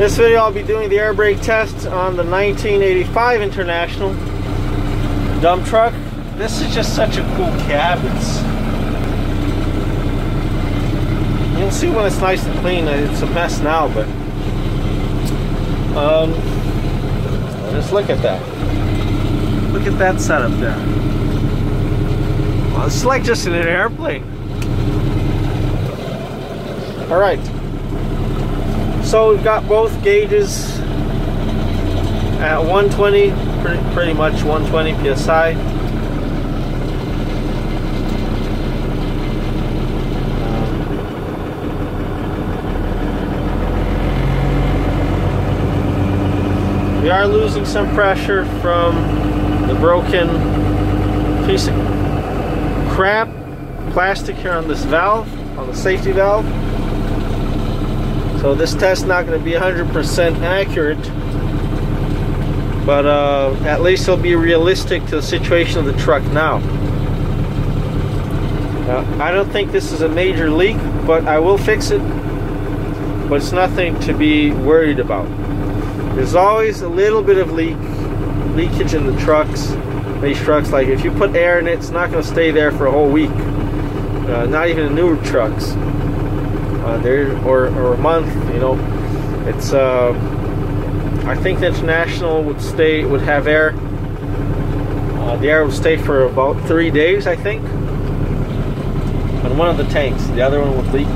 This video I'll be doing the air brake test on the 1985 International dump truck. This is just such a cool cab. You'll see when it's nice and clean. It's a mess now, but just look at that. Look at that setup there. Well, it's like just in an airplane. All right. So we've got both gauges at 120, pretty much 120 psi. We are losing some pressure from the broken piece of crap plastic here on this valve, on the safety valve. So this test's not going to be 100% accurate, but at least it'll be realistic to the situation of the truck now. I don't think this is a major leak, but I will fix it. But it's nothing to be worried about. There's always a little bit of leakage in the trucks. These trucks, like if you put air in it, it's not going to stay there for a whole week. Not even in newer trucks. Or a month, you know. It's I think the International would have air. The air would stay for about 3 days, I think, on one of the tanks. The other one would leak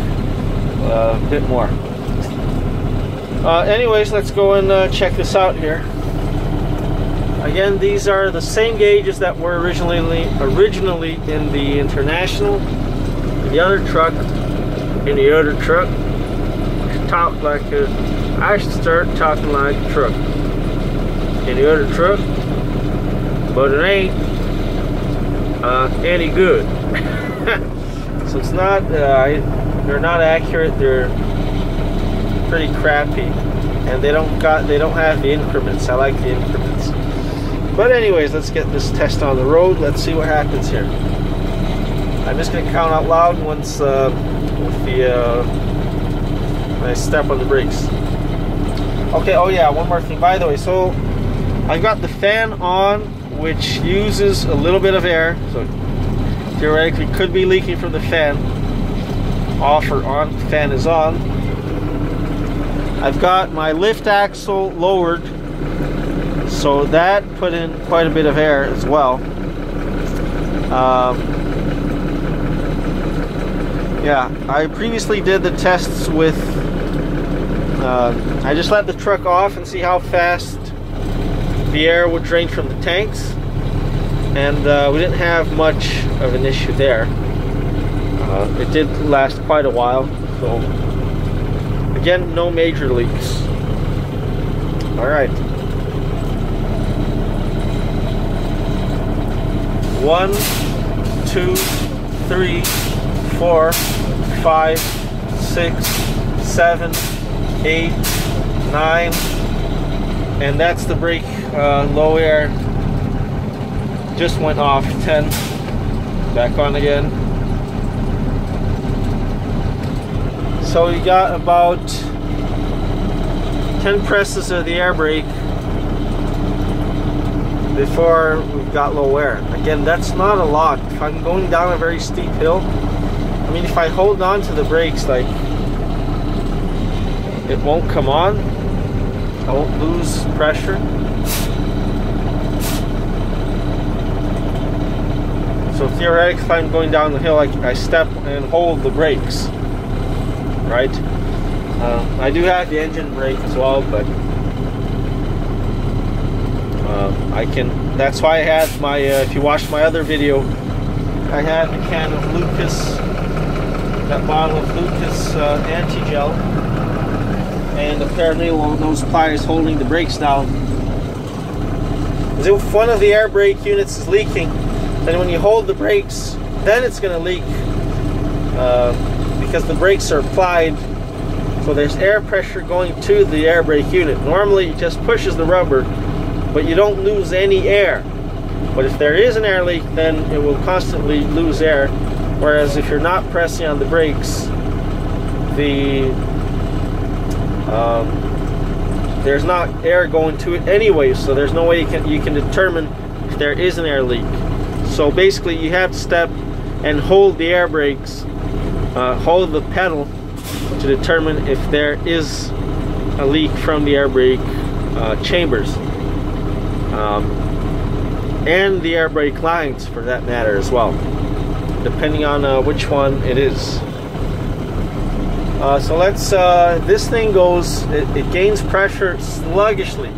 a bit more. Anyways, let's go and check this out here. Again, these are the same gauges that were originally in the International. The other truck. In the other truck, I should start talking like a truck. In the other truck, but it ain't any good. So it's not. They're not accurate. They're pretty crappy, and they don't have the increments. I like the increments. But anyways, let's get this test on the road. Let's see what happens here. I'm just gonna count out loud once. When I step on the brakes. Okay, oh yeah, one more thing, by the way. So I've got the fan on, which uses a little bit of air, so theoretically could be leaking from the fan. Off or on, the fan is on. I've got my lift axle lowered, so that put in quite a bit of air as well. Yeah, I previously did the tests with, I just let the truck off and see how fast the air would drain from the tanks, and we didn't have much of an issue there. It did last quite a while, so again, no major leaks. Alright. 1, 2, 3, 4, 5, 6, 7, 8, 9, and that's the brake low air just went off. 10, back on again. So we got about 10 presses of the air brake before we've got low air. Again, that's not a lot. If I'm going down a very steep hill, I mean, if I hold on to the brakes, like, it won't come on. I won't lose pressure. So theoretically, if I'm going down the hill, I step and hold the brakes, right? I do have the engine brake as well, but that's why I had my, if you watched my other video, I had the can of Lucas, that bottle of Lucas anti-gel, and apparently those pliers holding the brakes down. If one of the air brake units is leaking, then when you hold the brakes, then it's going to leak, because the brakes are applied, so there's air pressure going to the air brake unit. Normally it just pushes the rubber, but you don't lose any air. But if there is an air leak, then it will constantly lose air. Whereas if you're not pressing on the brakes, the there's not air going to it anyway, so there's no way you can determine if there is an air leak. So basically you have to step and hold the air brakes, hold the pedal to determine if there is a leak from the air brake chambers, and the air brake lines for that matter as well, depending on which one it is. So let's, this thing goes, it gains pressure sluggishly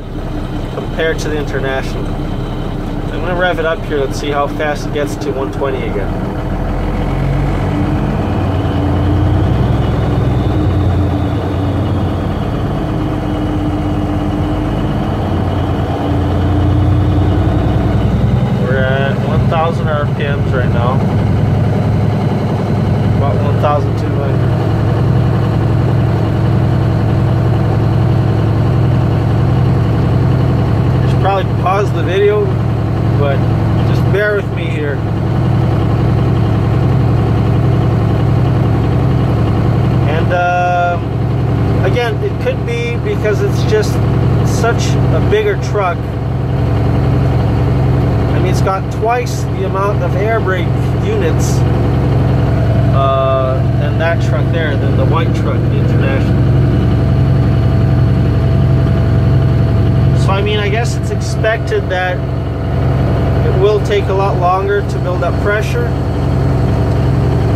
compared to the International. I'm going to rev it up here. Let's see how fast it gets to 120 again. We're at 1,000 RPMs right now. About 1,200. Probably pause the video, but just bear with me here. And again, it could be because it's just such a bigger truck. I mean, it's got twice the amount of air brake units than that truck there, than the white truck, the International. So I mean, I guess it's expected that it will take a lot longer to build up pressure,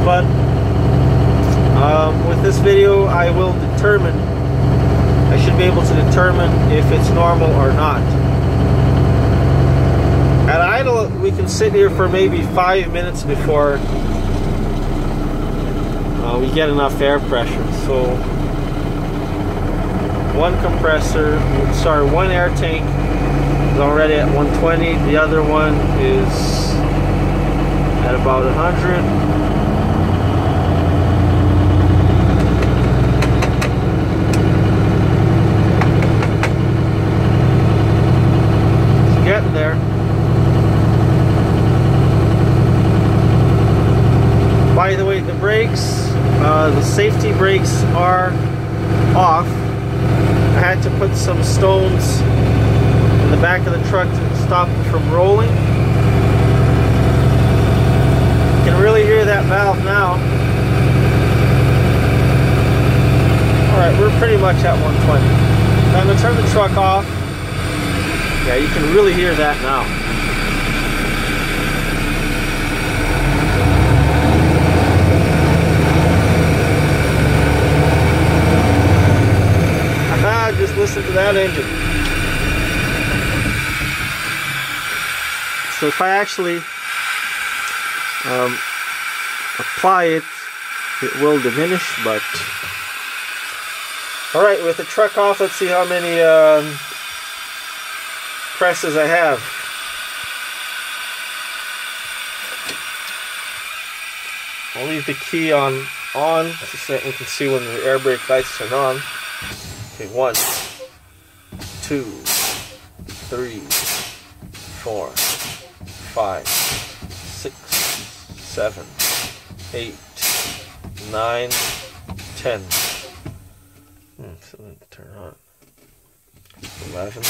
but with this video I will determine, I should be able to determine if it's normal or not. At idle, we can sit here for maybe 5 minutes before we get enough air pressure. So one compressor, sorry, one air tank is already at 120. The other one is at about 100. It's getting there. By the way, the brakes, the safety brakes are off. I had to put some stones in the back of the truck to stop it from rolling. You can really hear that valve now. Alright, we're pretty much at 120. I'm going to turn the truck off. Yeah, you can really hear that now. Just listen to that engine. So if I actually apply it, it will diminish, but alright, with the truck off, let's see how many presses I have. I'll leave the key on so that we can see when the air brake lights turn on. Okay, 1, 2, 3, 4, 5, 6, 7, 8, 9, 10. So then turn on. 11.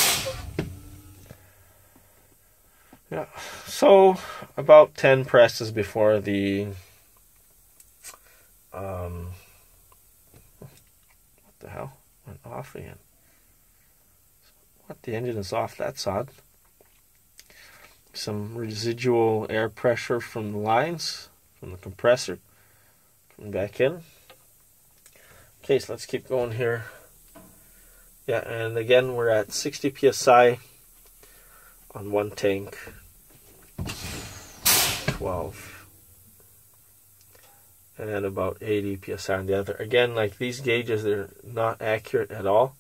Yeah. So about 10 presses before the what the hell? Went off again. What? The engine is off. That's odd. Some residual air pressure from the lines, from the compressor, coming back in. Okay, so let's keep going here. Yeah, and again, we're at 60 psi on one tank. 12. And about 80 psi on the other. Again, like these gauges, they're not accurate at all.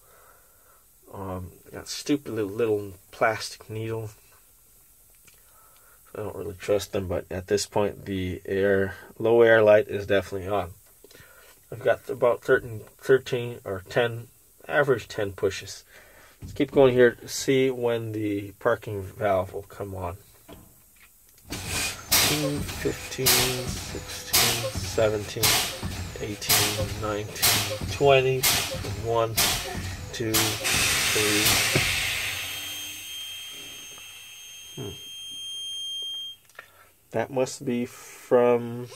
Got stupid little plastic needle. I don't really trust them, but at this point, the low air light is definitely on. I've got about 13 or 10, average 10 pushes. Let's keep going here to see when the parking valve will come on. 15, 16, 17, 18, 19, 20, 1, 2, That must be from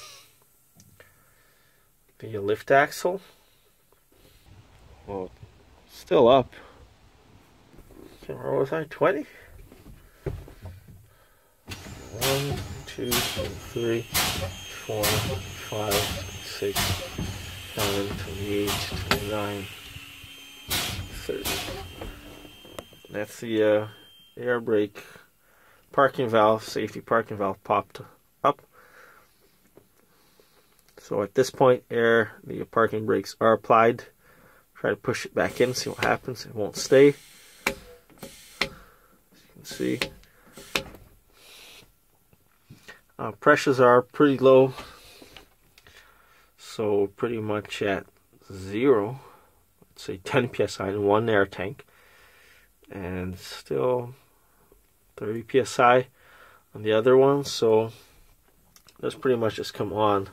the lift axle. Well, still up. Where was I? 20? 1, 2, 3, 4, 5, 6, 7, 28, 29, 30. That's the air brake parking valve, safety parking valve popped up. So at this point, the parking brakes are applied. Try to push it back in, see what happens. It won't stay. As you can see, pressures are pretty low, so pretty much at 0. Let's say 10 psi in one air tank, and still 30 psi on the other one. So those pretty much just come on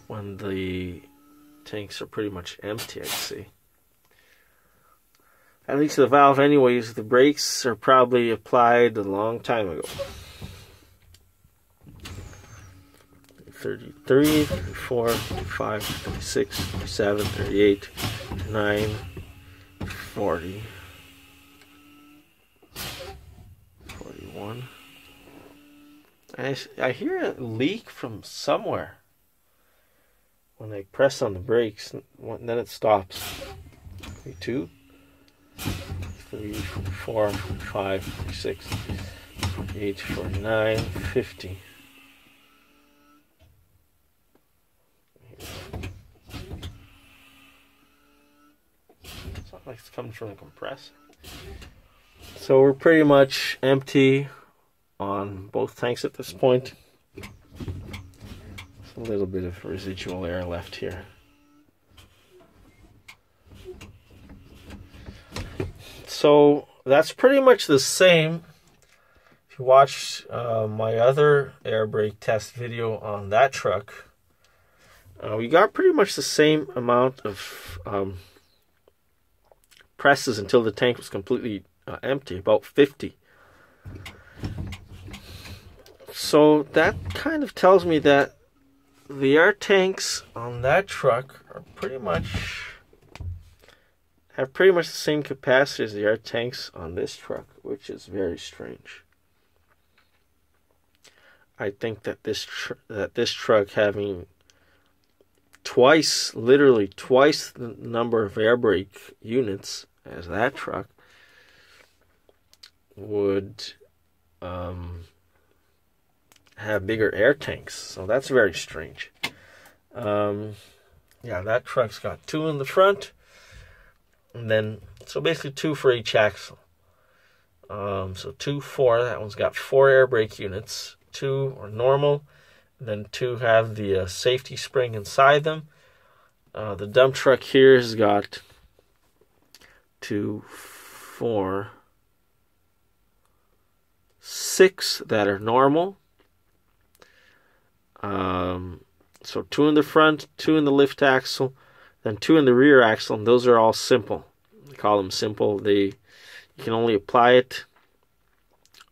when the tanks are pretty much empty, I'd say. At least the valve anyways, the brakes are probably applied a long time ago. 33, 34, 35, 36, 37, 38, 39, 40, 41. I hear a leak from somewhere when I press on the brakes, and then it stops. 2, 3, 4, 5, 6, 48, 49, 50. It's not like it's coming from the compressor. So we're pretty much empty on both tanks at this point. There's a little bit of residual air left here. So that's pretty much the same. If you watch my other air brake test video on that truck, we got pretty much the same amount of presses until the tank was completely empty, about 50. So that kind of tells me that the air tanks on that truck are have pretty much the same capacity as the air tanks on this truck, which is very strange. I think that this truck having literally twice the number of air brake units as that truck would have bigger air tanks. So that's very strange. Yeah, that truck's got 2 in the front, and then so basically 2 for each axle. So 2, 4. That one's got 4 air brake units. 2 are normal, and then 2 have the safety spring inside them. The dump truck here has got 2, 4, 6 that are normal. So 2 in the front, 2 in the lift axle, then 2 in the rear axle, and those are all simple. We call them simple. You can only apply it.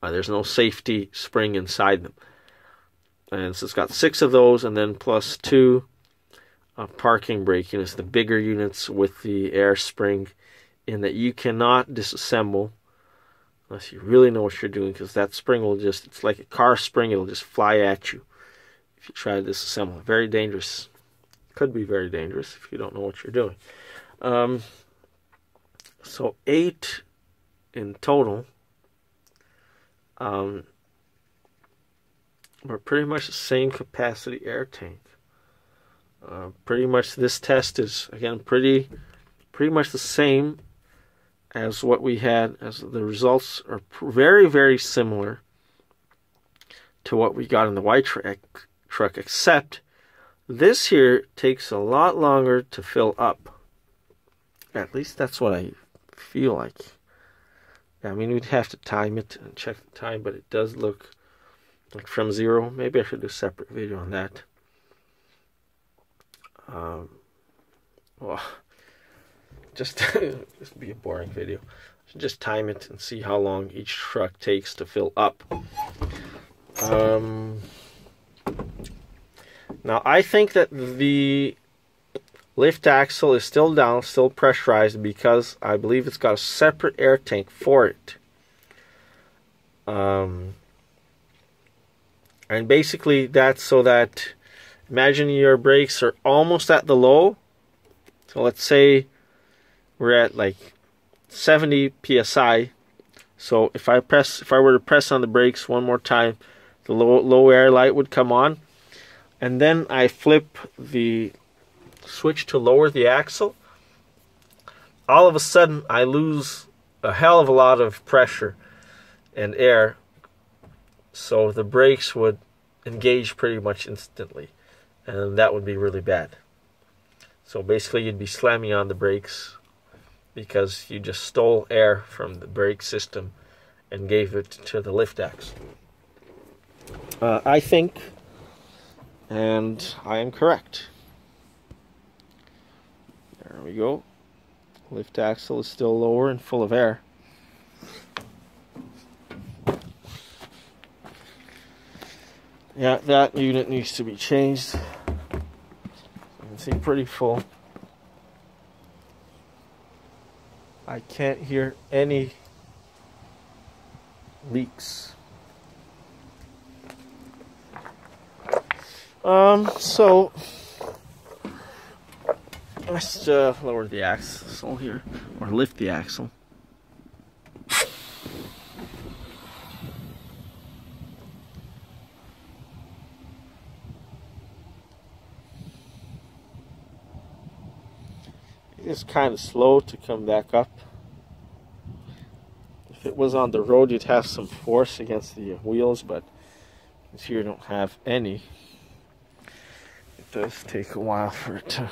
There's no safety spring inside them. And so it's got 6 of those, and then plus 2 parking brake units, the bigger units with the air spring, in that you cannot disassemble unless you really know what you're doing, because that spring will it's like a car spring, it'll just fly at you if you try to disassemble. Very dangerous. Could be very dangerous if you don't know what you're doing. So 8 in total. We're pretty much the same capacity air tank. Pretty much this test is, again, pretty much the same as what we had, as the results are very, very similar to what we got in the white truck, except this here takes a lot longer to fill up. At least that's what I feel like. I mean, we'd have to time it and check the time, but it does look like from 0. Maybe I should do a separate video on that. Well, just this would be a boring video. Just time it and see how long each truck takes to fill up. Now I think that the lift axle is still down, still pressurized, because I believe it's got a separate air tank for it. And basically that's so that, imagine your brakes are almost at the low. So let's say we're at like 70 psi. So if I were to press on the brakes one more time, the low air light would come on, and then I flip the switch to lower the axle. All of a sudden I lose a hell of a lot of pressure and air, so the brakes would engage pretty much instantly, and that would be really bad. So basically you'd be slamming on the brakes because you just stole air from the brake system and gave it to the lift axle. I think, and I am correct. There we go. Lift axle is still lower and full of air. Yeah, that unit needs to be changed. You can see pretty full. I can't hear any leaks. So let's lower the axle here, or lift the axle. It's kind of slow to come back up. If it was on the road, you'd have some force against the wheels, but here you don't have any. It does take a while for it to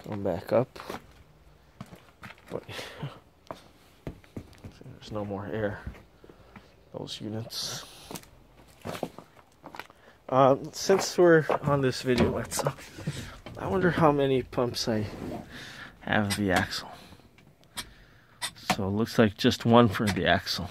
come back up. But there's no more air. Those units. Since we're on this video, I wonder how many pumps I have of the axle. So it looks like just one for the axle.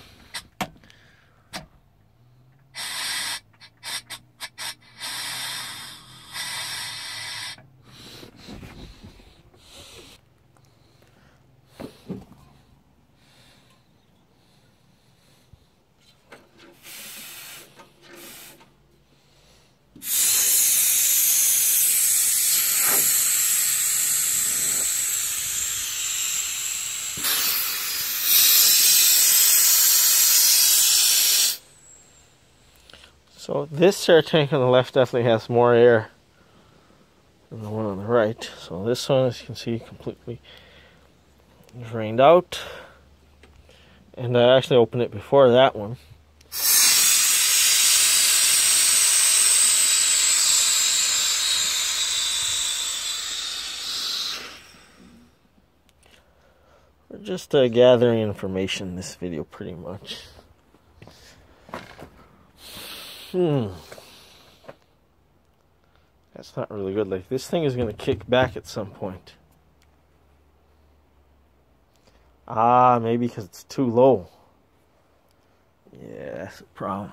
So this air tank on the left definitely has more air than the one on the right. So this one, as you can see, completely drained out. And I actually opened it before that one. We're just gathering information in this video pretty much. That's not really good. Like, this thing is going to kick back at some point. Maybe because it's too low. Yeah, that's a problem.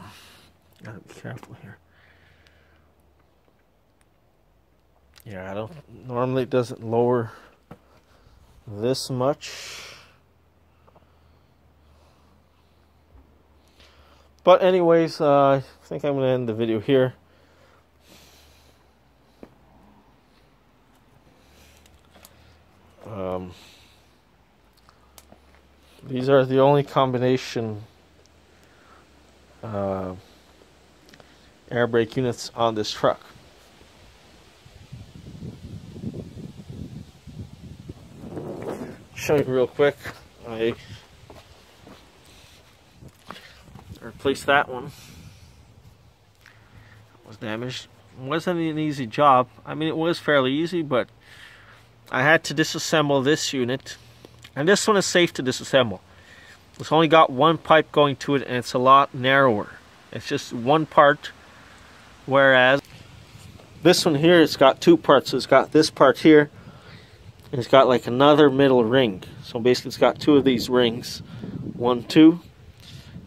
Gotta be careful here. Yeah, normally it doesn't lower this much. But anyways, I think I'm going to end the video here. These are the only combination air brake units on this truck. Show you real quick. I replaced that one. It was damaged. It wasn't an easy job. I mean, it was fairly easy, but I had to disassemble this unit. And this one is safe to disassemble. It's only got one pipe going to it, and it's a lot narrower. It's just one part, whereas This one here, it's got two parts. So it's got this part here, and it's got like another middle ring. So basically it's got two of these rings, 1, 2,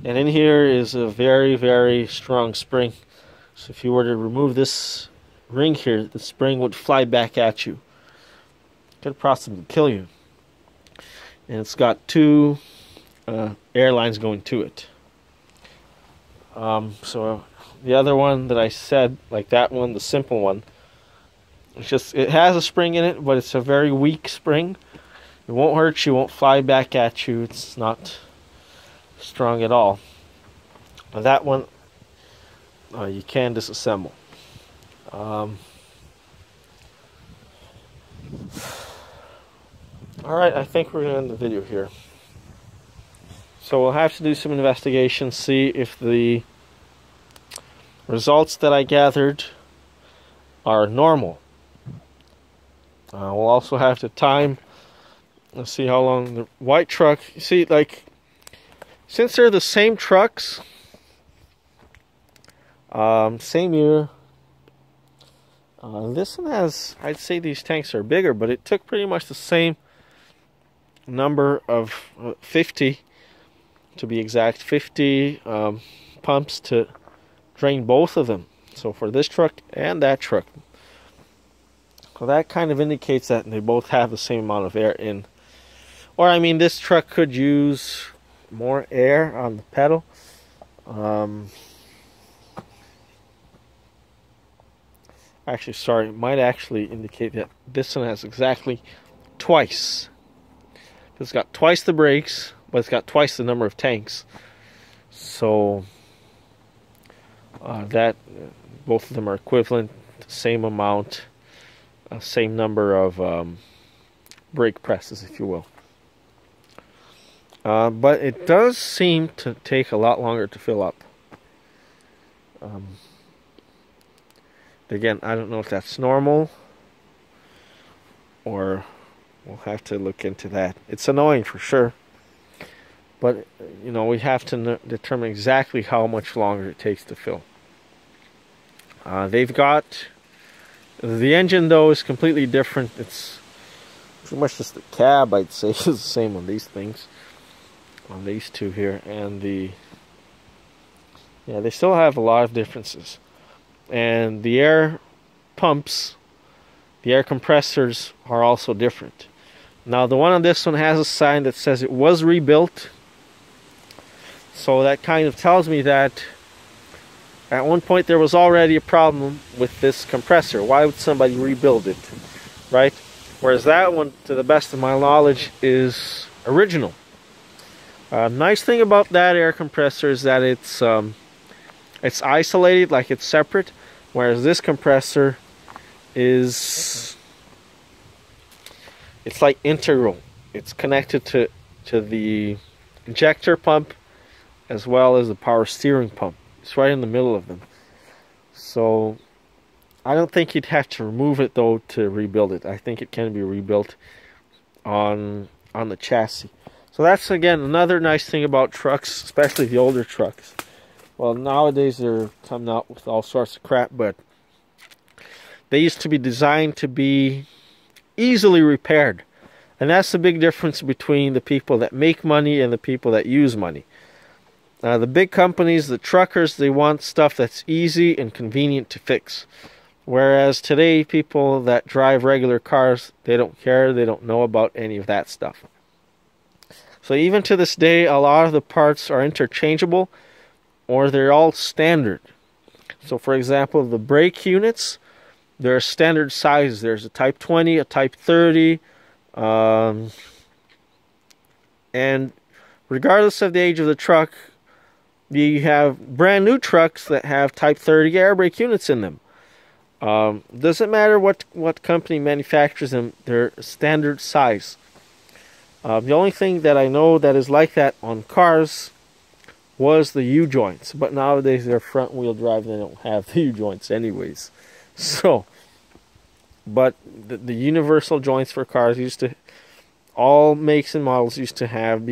and in here is a very, very strong spring. So if you were to remove this ring here, the spring would fly back at you. Could possibly kill you. And it's got two air lines going to it. So the other one that I said, like that one, the simple one, it has a spring in it, but it's a very weak spring. It won't hurt you, won't fly back at you. It's not strong at all. Now that one, you can disassemble. Alright, I think we're going to end the video here. So we'll have to do some investigation, see if the results that I gathered are normal. We'll also have to time, let's see how long the white truck, you see, like, since they're the same trucks, same year, this one has, I'd say these tanks are bigger, but it took pretty much the same number of 50, to be exact, 50 pumps to drain both of them. So for this truck and that truck. So that kind of indicates that they both have the same amount of air in. Or I mean, this truck could use more air on the pedal. Actually, sorry, it might actually indicate that this one has exactly twice. It's got twice the brakes, but it's got twice the number of tanks. So that both of them are equivalent, same amount, same number of brake presses, if you will. But it does seem to take a lot longer to fill up. Again, I don't know if that's normal, or we'll have to look into that. It's annoying for sure, but you know, we have to determine exactly how much longer it takes to fill. They've got the engine, though, is completely different. It's pretty much just the cab, I'd say, is the same on these things, on these two here, and they still have a lot of differences. And the air pumps, the air compressors are also different. Now the one on this one has a sign that says it was rebuilt, so that kind of tells me that at one point there was already a problem with this compressor. Why would somebody rebuild it, right? Whereas that one, to the best of my knowledge, is original. Nice thing about that air compressor is that it's isolated, like it's separate, whereas this compressor is, it's like integral. It's connected to the injector pump as well as the power steering pump. It's right in the middle of them. So I don't think you'd have to remove it, though, to rebuild it. I think it can be rebuilt on the chassis. So that's, again, another nice thing about trucks, especially the older trucks. Well, nowadays they're coming out with all sorts of crap, but they used to be designed to be easily repaired. And that's the big difference between the people that make money and the people that use money. The big companies, the truckers, they want stuff that's easy and convenient to fix. Whereas today, people that drive regular cars, they don't care, they don't know about any of that stuff. So even to this day, a lot of the parts are interchangeable, or they're all standard. So for example, the brake units, there are standard sizes. There's a Type 20, a Type 30, and regardless of the age of the truck, you have brand new trucks that have Type 30 air brake units in them. Doesn't matter what company manufactures them, they're standard size. The only thing that I know that is like that on cars was the U-joints, but nowadays they're front wheel drive, they don't have the U-joints anyways. So, but the universal joints for cars used to, all makes and models used to have,